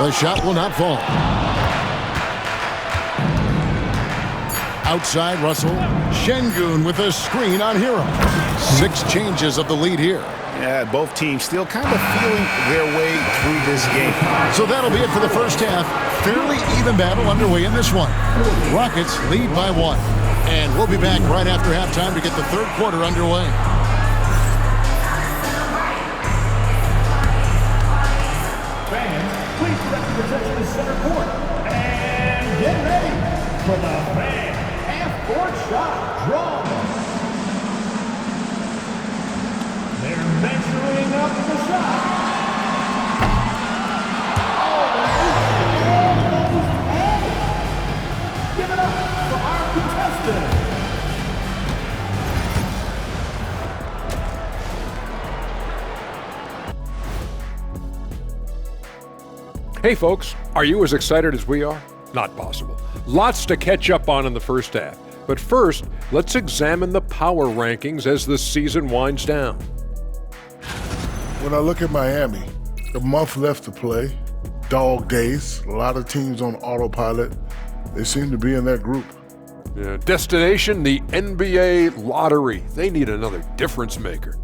The shot will not fall. Outside Russell. Şengün with a screen on Hero. 6 changes of the lead here. Yeah, both teams still kind of feeling their way through this game. So that'll be it for the first half. Fairly even battle underway in this one. Rockets lead by 1. And we'll be back right after halftime to get the third quarter underway. Fans, please direct your attention to center court. And get ready for the fan half-court shot draw. They're measuring up the shot. Give it up for our contestant. Hey folks, are you as excited as we are? Not possible. Lots to catch up on in the first half. But first, let's examine the power rankings as the season winds down. When I look at Miami, a month left to play, dog days, a lot of teams on autopilot. They seem to be in that group. Yeah, destination, the NBA lottery. They need another difference maker.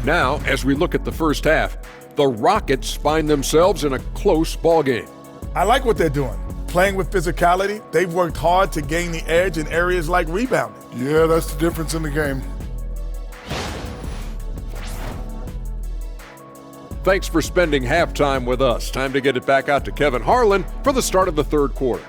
Now, as we look at the first half, the Rockets find themselves in a close ballgame. I like what they're doing. Playing with physicality, they've worked hard to gain the edge in areas like rebounding. Yeah, that's the difference in the game. Thanks for spending halftime with us. Time to get it back out to Kevin Harlan for the start of the third quarter.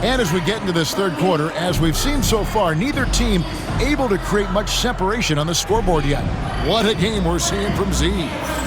And as we get into this third quarter, as we've seen so far, neither team able to create much separation on the scoreboard yet. What a game we're seeing from Z.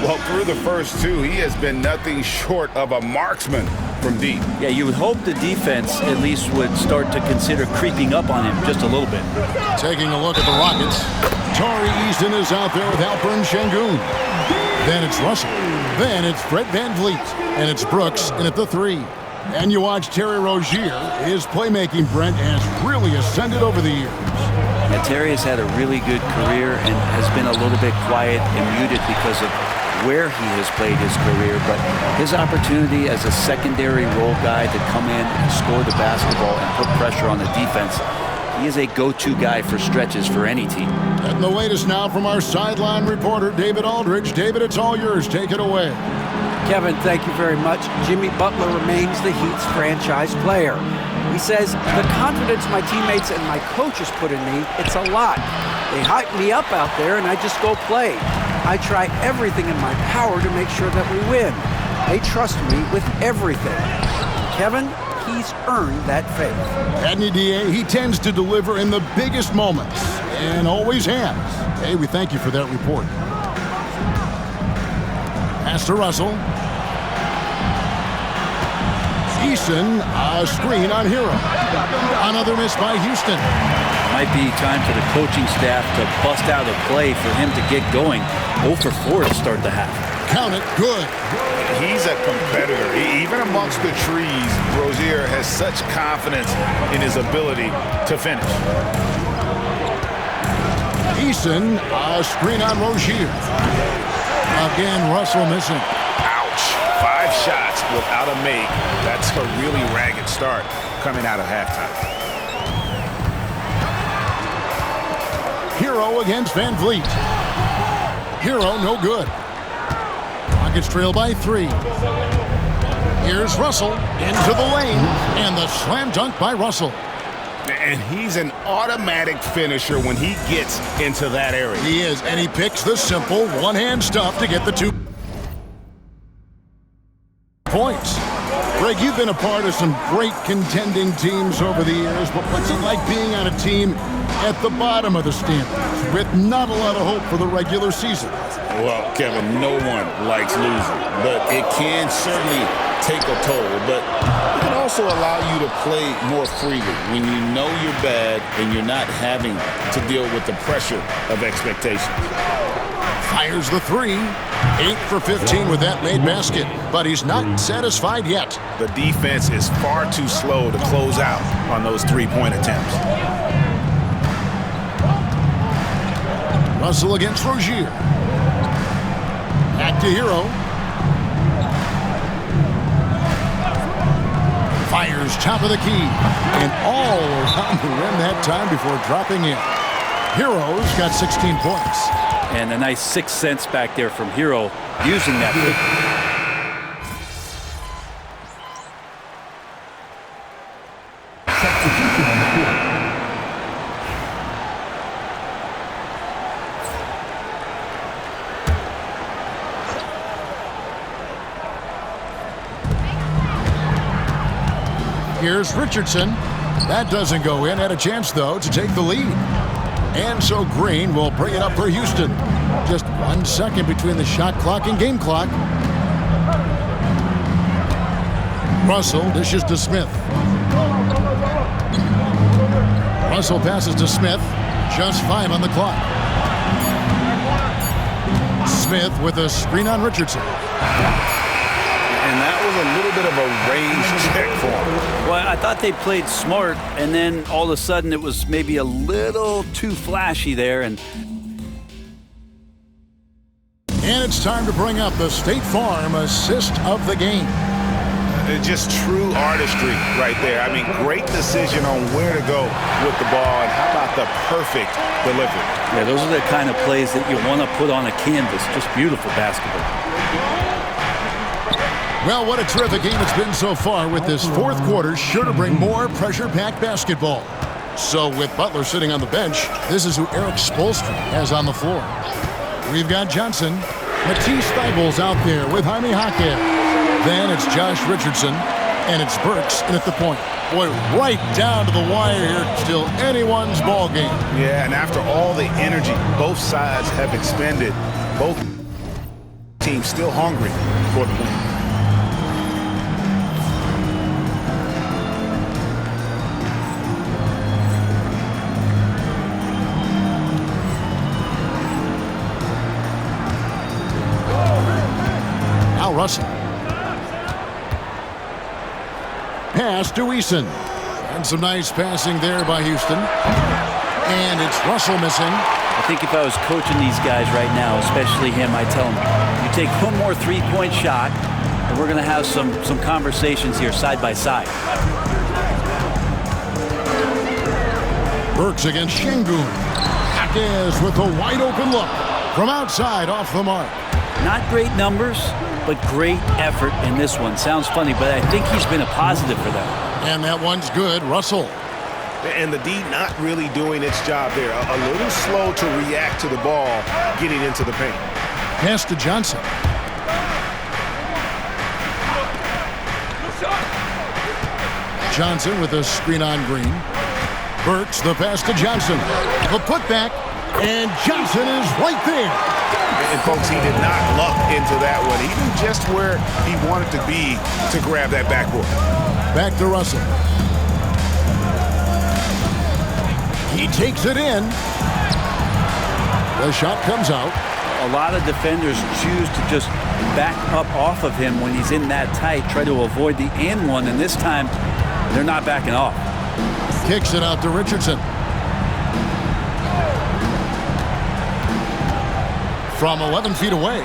Well, through the first 2, he has been nothing short of a marksman from deep. Yeah, you would hope the defense at least would start to consider creeping up on him just a little bit. Taking a look at the Rockets, Tari Easton is out there with Alperen Şengün. Then it's Russell. Then it's Fred VanVleet. And it's Brooks in at the 3. And you watch Terry Rozier. His playmaking, Brent, has really ascended over the years. Yeah, Terry has had a really good career and has been a little bit quiet and muted because of where he has played his career. But his opportunity as a secondary role guy to come in and score the basketball and put pressure on the defense, he is a go-to guy for stretches for any team. And the latest now from our sideline reporter, David Aldridge. David, it's all yours. Take it away. Kevin, thank you very much. Jimmy Butler remains the Heat's franchise player. He says, the confidence my teammates and my coaches put in me, it's a lot. They hype me up out there and I just go play. I try everything in my power to make sure that we win. They trust me with everything. Kevin, he's earned that faith. Adney DA, he tends to deliver in the biggest moments and always has. Hey, we thank you for that report. Pass to Russell. Eason, a screen on Hero. Another miss by Houston. Might be time for the coaching staff to bust out a play for him to get going. 0 for 4 to start the half. Count it, good. He's a competitor. Even amongst the trees, Rozier has such confidence in his ability to finish. Eason, a screen on Rozier. Again, Russell missing. Ouch. 5 shots without a make. That's a really ragged start coming out of halftime. Hero against VanVleet. Hero, no good. Rockets trail by 3. Here's Russell into the lane, and the slam dunk by Russell. And he's an automatic finisher when he gets into that area. He is, and he picks the simple one-hand stuff to get the 2 points. Greg, you've been a part of some great contending teams over the years, but what's it like being on a team at the bottom of the standings with not a lot of hope for the regular season? Well, Kevin, no one likes losing, but it can certainly take a toll. But it can also allow you to play more freely when you know you're bad and you're not having to deal with the pressure of expectations. Fires the three. 8 for 15 with that made basket, but he's not satisfied yet. The defense is far too slow to close out on those three-point attempts. Russell against Rozier. Back to Hero. Fires top of the key. And all around the rim that time before dropping in. Hero's got 16 points. And a nice 6 cents back there from Hero using that pick. Here's Richardson. That doesn't go in. Had a chance, though, to take the lead. And so Green will bring it up for Houston. Just 1 second between the shot clock and game clock. Russell dishes to Smith. Russell passes to Smith. Just 5 on the clock. Smith with a screen on Richardson. And that was a little bit of a range check for him. Well, I thought they played smart, and then all of a sudden it was maybe a little too flashy there. And it's time to bring up the State Farm assist of the game. Just true artistry right there. I mean, great decision on where to go with the ball, and how about the perfect delivery? yeah, those are the kind of plays that you want to put on a canvas. Just beautiful basketball. Well, what a terrific game it's been so far, with this fourth quarter sure to bring more pressure-packed basketball. So with Butler sitting on the bench, this is who Erik Spoelstra has on the floor. We've got Johnson. Matisse Thybulle's out there with Jaime Jaquez. Then it's Josh Richardson, and it's Burks in at the point. Boy, right down to the wire here. Still anyone's ball game. Yeah, and after all the energy both sides have expended, both teams still hungry for the win. Russell. Pass to Eason. And some nice passing there by Houston. And it's Russell missing. I think if I was coaching these guys right now, especially him, I'd tell him, you take one more three-point shot, and we're going to have some conversations here side by side. Burks against Şengün. Jaquez with a wide-open look. From outside, off the mark. Not great numbers, but great effort in this one. Sounds funny, but I think he's been a positive for them. And that one's good. Russell. And the D not really doing its job there. A little slow to react to the ball getting into the paint. Pass to Johnson. Johnson with a screen on Green. Burks, the pass to Johnson. The putback, and Johnson is right there. And folks, he did not luck into that one. He knew just where he wanted to be to grab that backboard. Back to Russell. He takes it in. The shot comes out. A lot of defenders choose to just back up off of him when he's in that tight, try to avoid the and one, and this time they're not backing off. Kicks it out to Richardson. From 11 feet away,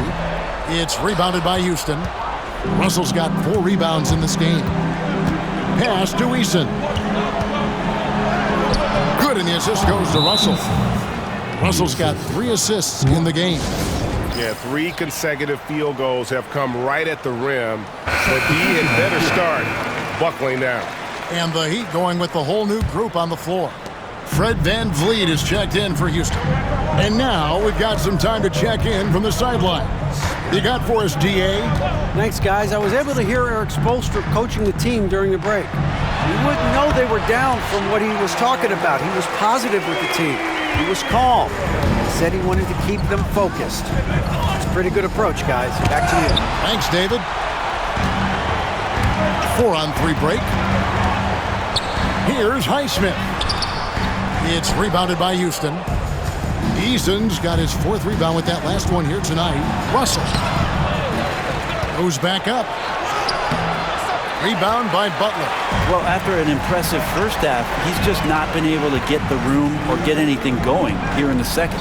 it's rebounded by Houston. Russell's got 4 rebounds in this game. Pass to Eason. Good, and the assist goes to Russell. Russell's got 3 assists in the game. Yeah, 3 consecutive field goals have come right at the rim. The D had better start buckling down. And the Heat going with the whole new group on the floor. Fred VanVleet is checked in for Houston. And now we've got some time to check in from the sidelines. You got for us, D.A.? Thanks, guys. I was able to hear Erik Spoelstra coaching the team during the break. You wouldn't know they were down from what he was talking about. He was positive with the team. He was calm. He said he wanted to keep them focused. It's a pretty good approach, guys. Back to you. Thanks, David. 4-on-3 break. Here's Highsmith. It's rebounded by Houston. Eason's got his 4th rebound with that last one here tonight. Russell goes back up. Rebound by Butler. Well, after an impressive first half, he's just not been able to get the room or get anything going here in the second.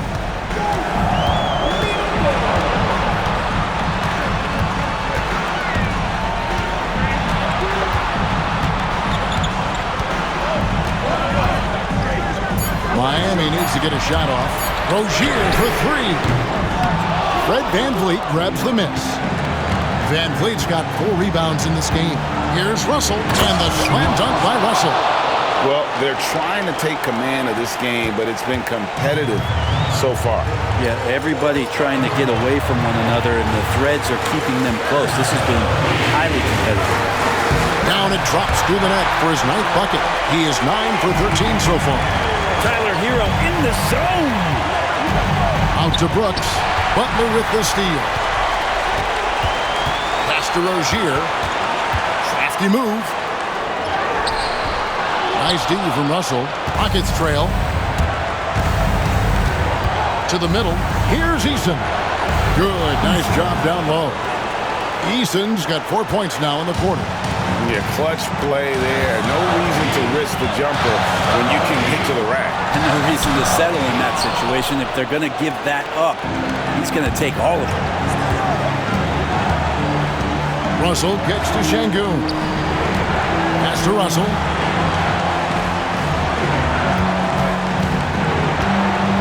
Miami needs to get a shot off. Rozier for 3. Fred VanVleet grabs the miss. VanVleet's got 4 rebounds in this game. Here's Russell, and the slam dunk by Russell. Well, they're trying to take command of this game, but it's been competitive so far. Yeah, everybody trying to get away from one another, and the threads are keeping them close. This has been highly competitive. Down it drops through the net for his 9th bucket. He is 9 for 13 so far. Tyler Hero in the zone. Out to Brooks. Butler with the steal. Pass to Rozier. Crafty move. Nice D from Russell. Rockets trail. To the middle. Here's Eason. Good. Nice job down low. Eason's got 4 points now in the quarter. Yeah, clutch play there. No reason to risk the jumper when you can get to the rack. And no reason to settle in that situation. If they're going to give that up, he's going to take all of it. Russell gets to Şengün. Pass to Russell.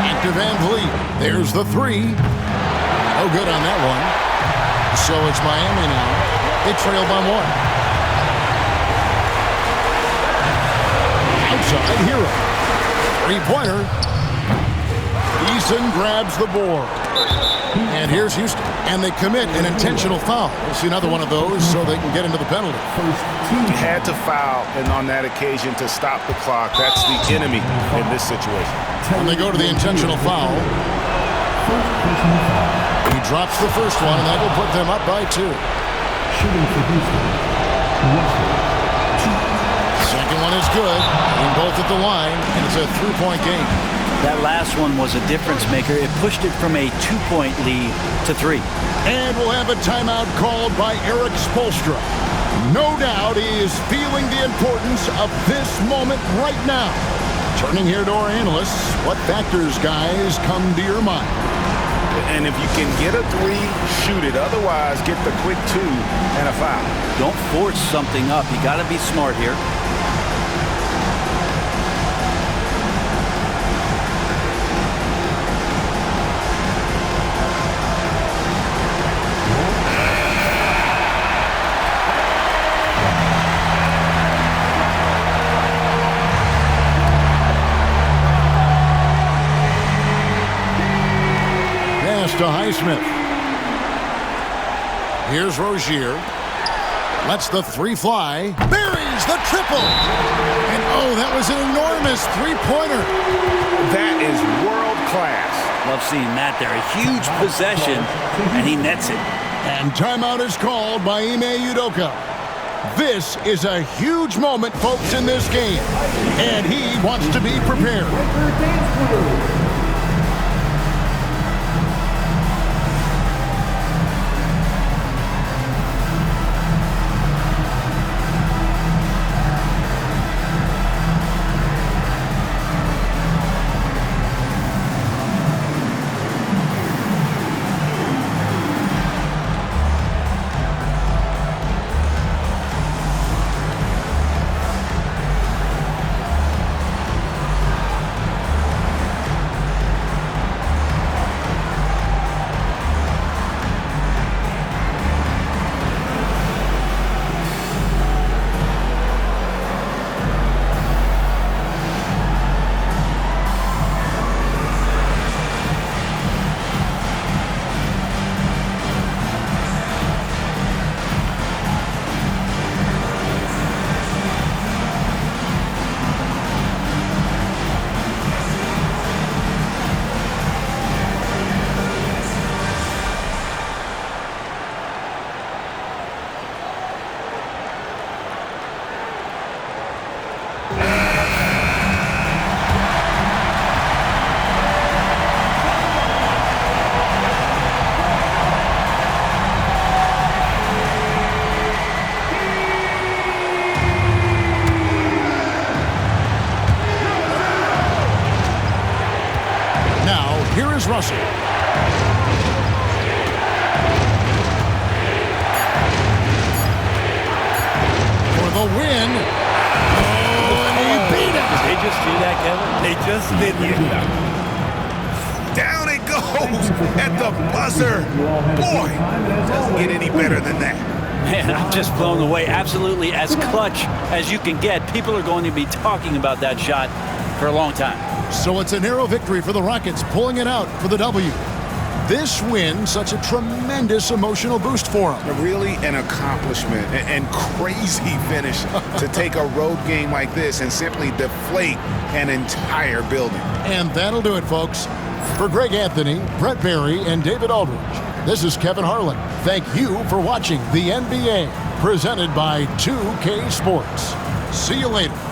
Back to VanVleet. There's the 3. No good on that one. So it's Miami now. They trail by 1. Outside Hero. 3-pointer. Eason grabs the board. And here's Houston. And they commit an intentional foul. We'll see another one of those so they can get into the penalty. You had to foul, and on that occasion to stop the clock. That's the enemy in this situation. And they go to the intentional foul. He drops the first one, and that will put them up by 2. Shooting for Houston. Russell. Second one is good. In both at the line, and it's a 3-point game. That last one was a difference maker. It pushed it from a 2-point lead to 3. And we'll have a timeout called by Erik Spoelstra. No doubt he is feeling the importance of this moment right now. Turning here to our analysts, what factors, guys, come to your mind? And if you can get a 3, shoot it. Otherwise, get the quick 2 and a foul. Don't force something up. You got to be smart here. To Highsmith. Here's Rozier. Lets the 3 fly. Buries the triple. And oh, that was an enormous 3-pointer. That is world class. Love seeing that there. A huge possession, and he nets it. And timeout is called by Ime Udoka. This is a huge moment, folks, in this game. And he wants to be prepared. Russell. For the win. Oh, and he beat it. Did they just do that, Kevin? They just did. Down it goes at the buzzer. Boy, doesn't get any better than that. Man, I'm just blown away. Absolutely as clutch as you can get. People are going to be talking about that shot for a long time. So it's a narrow victory for the Rockets, pulling it out for the W. This win, such a tremendous emotional boost for them. Really an accomplishment and crazy finish to take a road game like this and simply deflate an entire building. And that'll do it, folks. For Greg Anthony, Brett Barry, and David Aldridge, this is Kevin Harlan. Thank you for watching the NBA, presented by 2K Sports. See you later.